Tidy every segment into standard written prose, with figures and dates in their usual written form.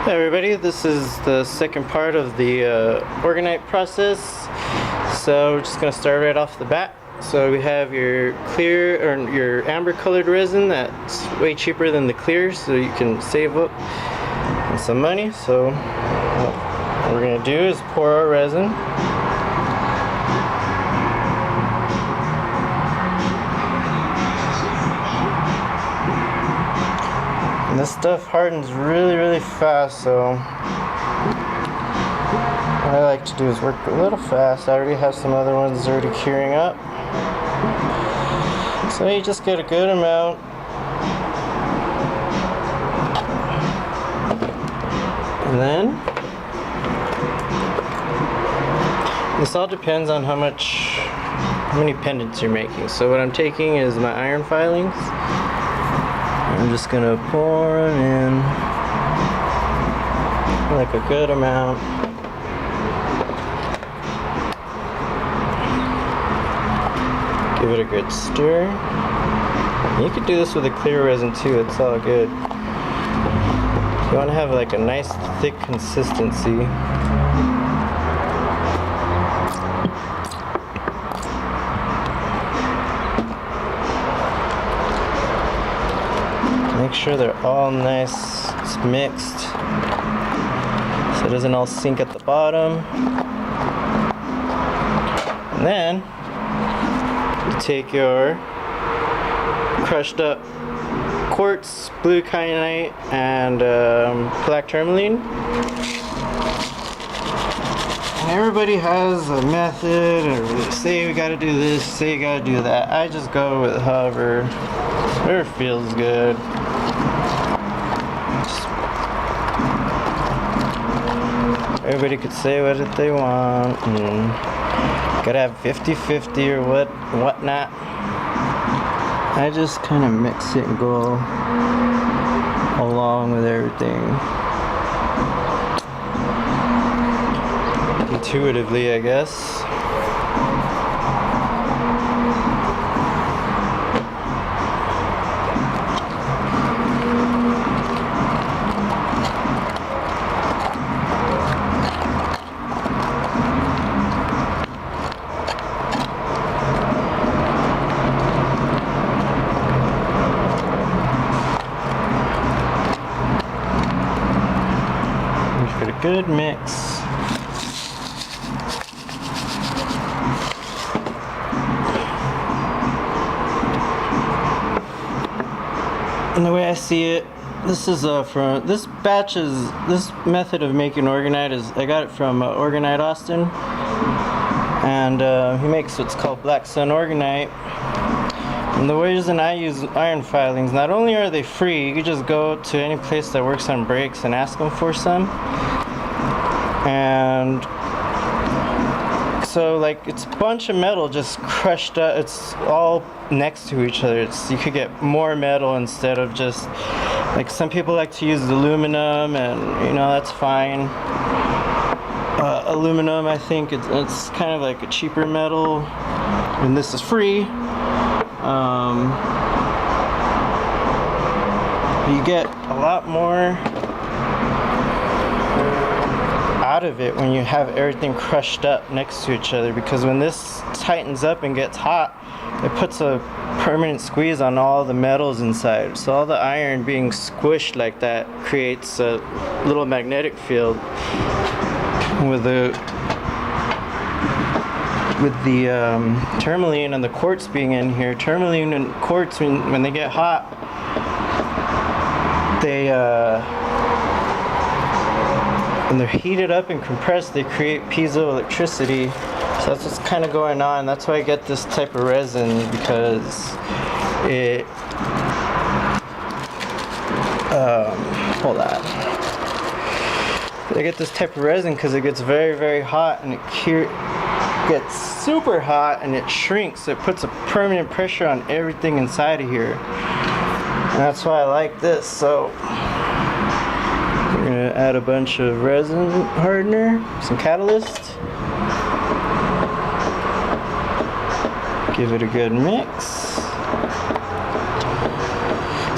Hi everybody, this is the second part of the Orgonite process. So we're just going to start right off the bat. So we have your clear or your amber colored resin that's way cheaper than the clear, so you can save up on some money. So what we're going to do is pour our resin. And this stuff hardens really fast, so what I like to do is work a little fast. I already have some other ones already curing up. So you just get a good amount. And then, this all depends on how many pendants you're making. So what I'm taking is my iron filings. I'm just gonna pour them in like a good amount. Give it a good stir. You could do this with a clear resin too, it's all good. You want to have like a nice thick consistency. Make sure they're all nice mixed so it doesn't all sink at the bottom. And then you take your crushed up quartz, blue kyanite, and black tourmaline. And everybody has a method, or they say we gotta do this, say you gotta do that. I just go with whatever feels good. Everybody could say what they want, and gotta have 50-50 or whatnot. I just kind of mix it and go along with everything intuitively, I guess. Get a good mix. And the way I see it, this is this method of making Orgonite is, I got it from Orgonite Austin, and he makes what's called Black Sun Orgonite. And the reason I use iron filings, not only are they free, you can just go to any place that works on brakes and ask them for some. And so like it's a bunch of metal just crushed up, it's all next to each other. You could get more metal instead of just, like some people like to use aluminum, and you know, that's fine. Aluminum, I think it's kind of like a cheaper metal, and this is free. You get a lot more out of it when you have everything crushed up next to each other, because when this tightens up and gets hot, it puts a permanent squeeze on all the metals inside. So all the iron being squished like that creates a little magnetic field. With the tourmaline and the quartz being in here, tourmaline and quartz, when they get hot, when they're heated up and compressed, they create piezoelectricity. So that's what's kind of going on. That's why I get this type of resin, because it hold on. I get this type of resin because it gets very hot, and it gets super hot, and it shrinks. It puts a permanent pressure on everything inside of here, and that's why I like this. So we're gonna add a bunch of resin hardener, some catalyst, give it a good mix.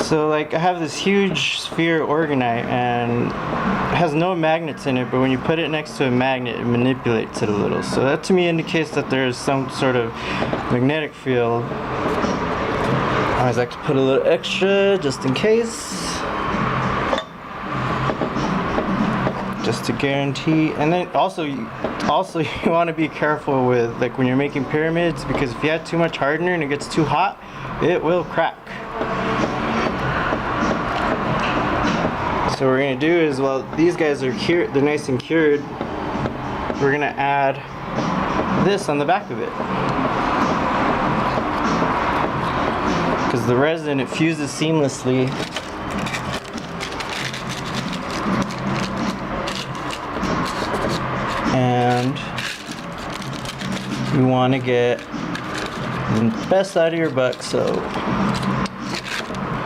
So like I have this huge sphere of Orgonite and it has no magnets in it, but when you put it next to a magnet it manipulates it a little. So that to me indicates that there's some sort of magnetic field. I always like to put a little extra just in case. Just to guarantee. And then also you want to be careful with like when you're making pyramids, because if you add too much hardener and it gets too hot, it will crack. So what we're gonna do is, while these guys are cured, they're nice and cured, we're gonna add this on the back of it. Because the resin, it fuses seamlessly. And you want to get the best out of your buck, so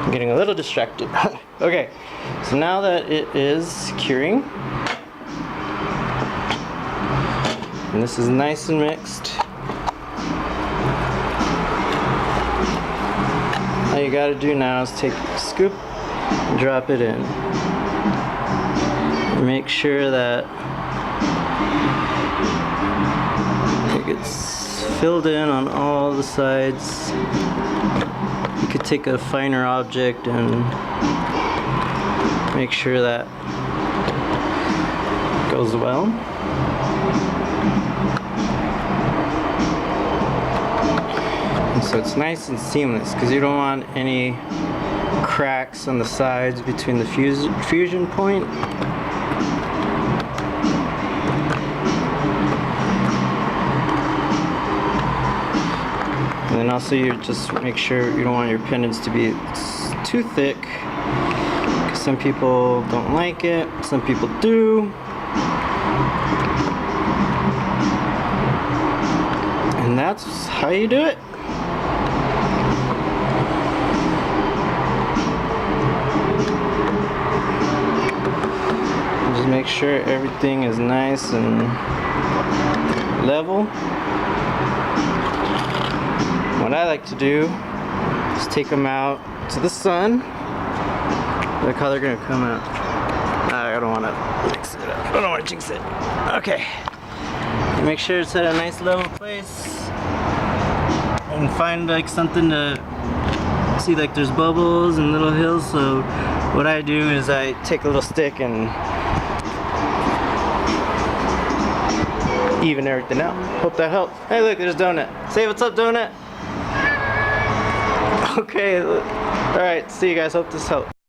I'm getting a little distracted. Okay, so now that it is curing, and this is nice and mixed, all you got to do now is take a scoop and drop it in. Make sure that it gets filled in on all the sides. You could take a finer object and make sure that goes well. And so it's nice and seamless because you don't want any cracks on the sides between the fusion point. And then also you just make sure you don't want your pendants to be too thick, because some people don't like it, some people do. And that's how you do it. Just make sure everything is nice and level. What I like to do is take them out to the sun. Look how they're gonna come out. I don't want to mix it up. I don't want to jinx it. Okay. And make sure it's at a nice level place. And find like something to see, like there's bubbles and little hills. So what I do is I take a little stick and even everything out. Hope that helps. Hey, look, there's Donut. Say what's up, Donut. Okay, alright, see you guys, hope this helps.